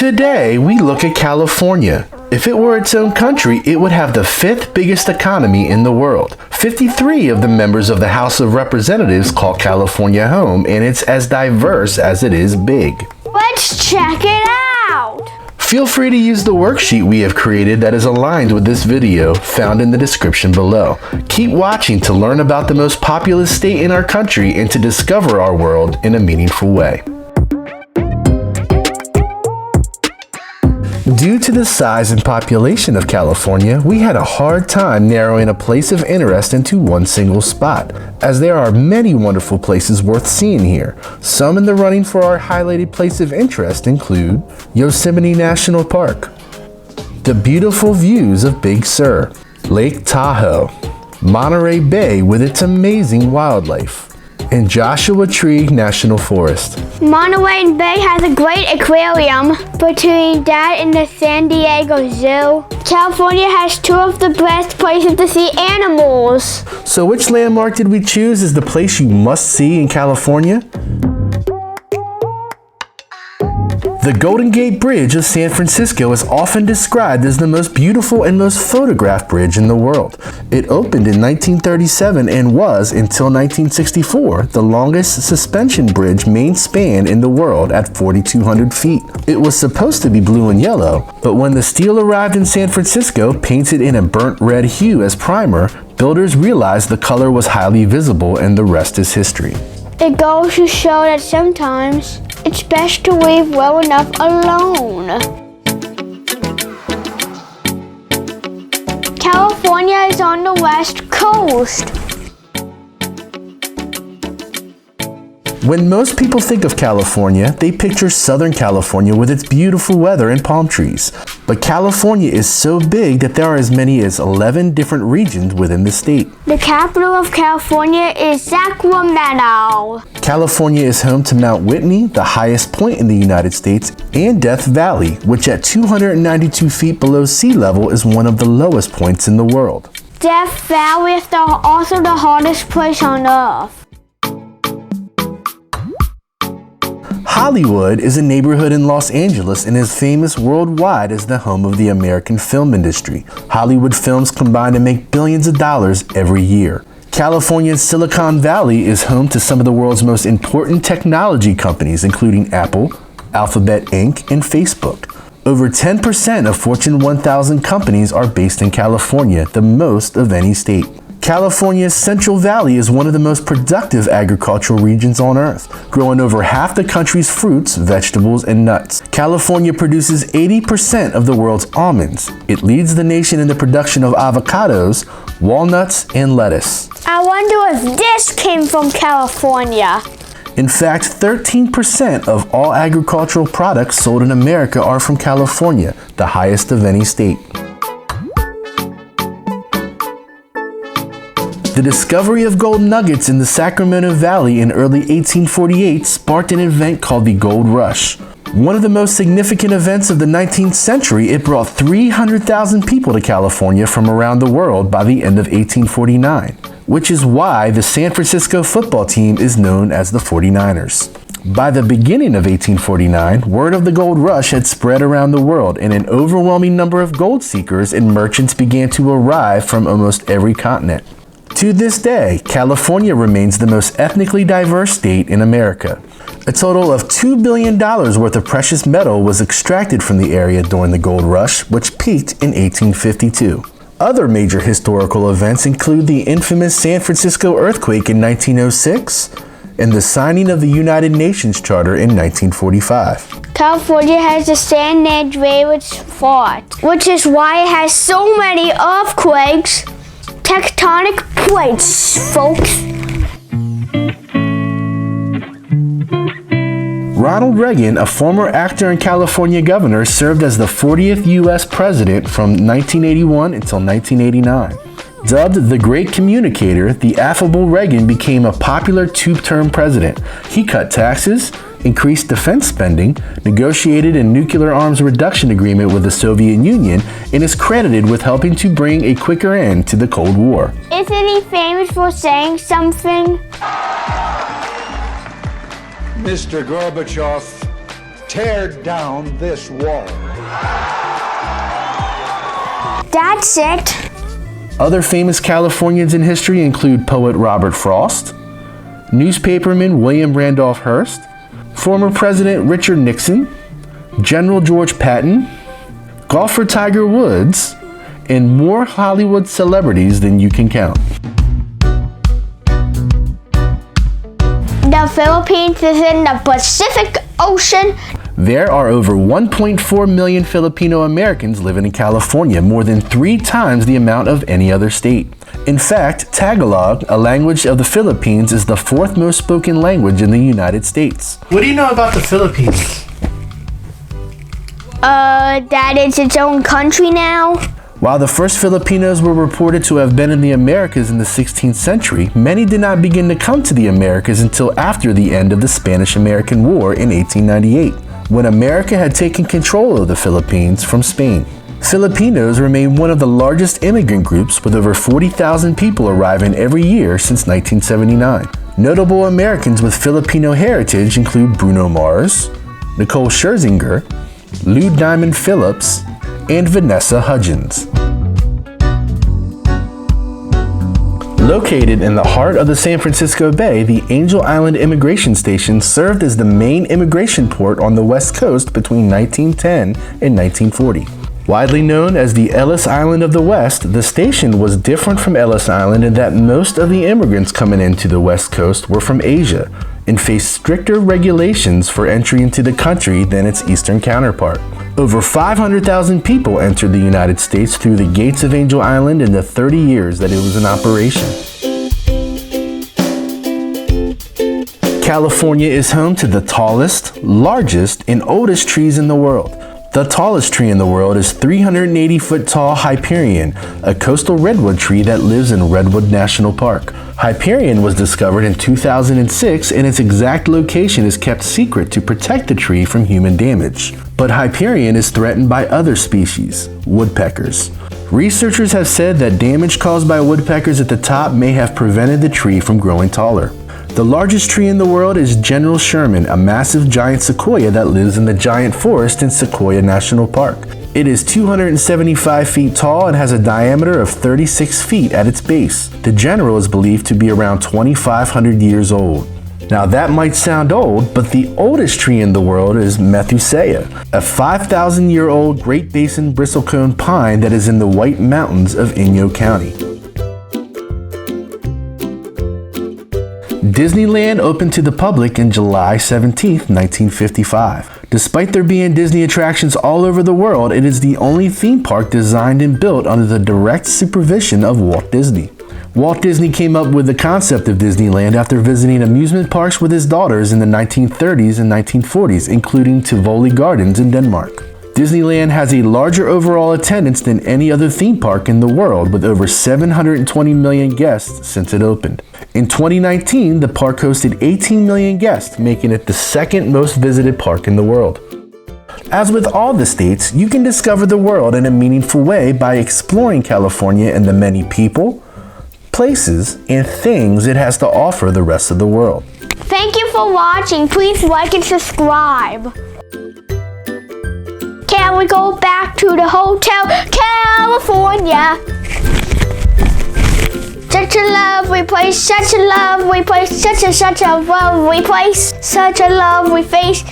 Today, we look at California. If it were its own country, it would have the 5th biggest economy in the world. 53 of the members of the House of Representatives call California home, and it's as diverse as it is big. Let's check it out! Feel free to use the worksheet we have created that is aligned with this video, found in the description below. Keep watching to learn about the most populous state in our country and to discover our world in a meaningful way. Due to the size and population of California, we had a hard time narrowing a place of interest into one single spot, as there are many wonderful places worth seeing here. Some in the running for our highlighted place of interest include Yosemite National Park, the beautiful views of Big Sur, Lake Tahoe, Monterey Bay with its amazing wildlife, and Joshua Tree National Forest. Monterey Bay has a great aquarium between that and the San Diego Zoo. California has 2 of the best places to see animals. So which landmark did we choose as the place you must see in California? The Golden Gate Bridge of San Francisco is often described as the most beautiful and most photographed bridge in the world. It opened in 1937 and was, until 1964, the longest suspension bridge main span in the world at 4,200 feet. It was supposed to be blue and yellow, but when the steel arrived in San Francisco, painted in a burnt red hue as primer, builders realized the color was highly visible, and the rest is history. It goes to show that sometimes it's best to leave well enough alone. California is on the west coast. When most people think of California, they picture Southern California with its beautiful weather and palm trees. But California is so big that there are as many as 11 different regions within the state. The capital of California is Sacramento. California is home to Mount Whitney, the highest point in the United States, and Death Valley, which at 292 feet below sea level is one of the lowest points in the world. Death Valley is also the hottest place on Earth. Hollywood is a neighborhood in Los Angeles and is famous worldwide as the home of the American film industry. Hollywood films combine to make billions of dollars every year. California's Silicon Valley is home to some of the world's most important technology companies, including Apple, Alphabet Inc., and Facebook. Over 10% of Fortune 1000 companies are based in California, the most of any state. California's Central Valley is one of the most productive agricultural regions on Earth, growing over half the country's fruits, vegetables, and nuts. California produces 80% of the world's almonds. It leads the nation in the production of avocados, walnuts, and lettuce. I wonder if this came from California. In fact, 13% of all agricultural products sold in America are from California, the highest of any state. The discovery of gold nuggets in the Sacramento Valley in early 1848 sparked an event called the Gold Rush. One of the most significant events of the 19th century, it brought 300,000 people to California from around the world by the end of 1849, which is why the San Francisco football team is known as the 49ers. By the beginning of 1849, word of the gold rush had spread around the world, and an overwhelming number of gold seekers and merchants began to arrive from almost every continent. To this day, California remains the most ethnically diverse state in America. A total of $2 billion worth of precious metal was extracted from the area during the gold rush, which peaked in 1852. Other major historical events include the infamous San Francisco earthquake in 1906 and the signing of the United Nations Charter in 1945. California has the San Andreas Fault, which is why it has so many earthquakes. Tectonic plates, folks. Ronald Reagan, a former actor and California governor, served as the 40th U.S. president from 1981 until 1989. Dubbed the Great Communicator, the affable Reagan became a popular two-term president. He cut taxes, increased defense spending, negotiated a nuclear arms reduction agreement with the Soviet Union, and is credited with helping to bring a quicker end to the Cold War. Isn't he famous for saying something? Mr. Gorbachev, tear down this wall. That's it. Other famous Californians in history include poet Robert Frost, newspaperman William Randolph Hearst, former President Richard Nixon, General George Patton, golfer Tiger Woods, and more Hollywood celebrities than you can count. The Philippines is in the Pacific Ocean. There are over 1.4 million Filipino Americans living in California, more than 3 times the amount of any other state. In fact, Tagalog, a language of the Philippines, is the 4th most spoken language in the United States. What do you know about the Philippines? That it's its own country now. While the first Filipinos were reported to have been in the Americas in the 16th century, many did not begin to come to the Americas until after the end of the Spanish-American War in 1898, when America had taken control of the Philippines from Spain. Filipinos remain one of the largest immigrant groups, with over 40,000 people arriving every year since 1979. Notable Americans with Filipino heritage include Bruno Mars, Nicole Scherzinger, Lou Diamond Phillips, and Vanessa Hudgens. Located in the heart of the San Francisco Bay, the Angel Island Immigration Station served as the main immigration port on the West Coast between 1910 and 1940. Widely known as the Ellis Island of the West, the station was different from Ellis Island in that most of the immigrants coming into the West Coast were from Asia and faced stricter regulations for entry into the country than its eastern counterpart. Over 500,000 people entered the United States through the gates of Angel Island in the 30 years that it was in operation. California is home to the tallest, largest, and oldest trees in the world. The tallest tree in the world is 380-foot tall Hyperion, a coastal redwood tree that lives in Redwood National Park. Hyperion was discovered in 2006, and its exact location is kept secret to protect the tree from human damage. But Hyperion is threatened by other species, woodpeckers. Researchers have said that damage caused by woodpeckers at the top may have prevented the tree from growing taller. The largest tree in the world is General Sherman, a massive giant sequoia that lives in the giant forest in Sequoia National Park. It is 275 feet tall and has a diameter of 36 feet at its base. The general is believed to be around 2,500 years old. Now that might sound old, but the oldest tree in the world is Methuselah, a 5,000-year-old Great Basin bristlecone pine that is in the White Mountains of Inyo County. Disneyland opened to the public in July 17, 1955. Despite there being Disney attractions all over the world, it is the only theme park designed and built under the direct supervision of Walt Disney. Walt Disney came up with the concept of Disneyland after visiting amusement parks with his daughters in the 1930s and 1940s, including Tivoli Gardens in Denmark. Disneyland has a larger overall attendance than any other theme park in the world, with over 720 million guests since it opened. In 2019, the park hosted 18 million guests, making it the second most visited park in the world. As with all the states, you can discover the world in a meaningful way by exploring California and the many people, places, and things it has to offer the rest of the world. Thank you for watching. Please like and subscribe. Can we go back to the Hotel California? Such a lovely place, such a lovely place, such a lovely place, such a lovely face.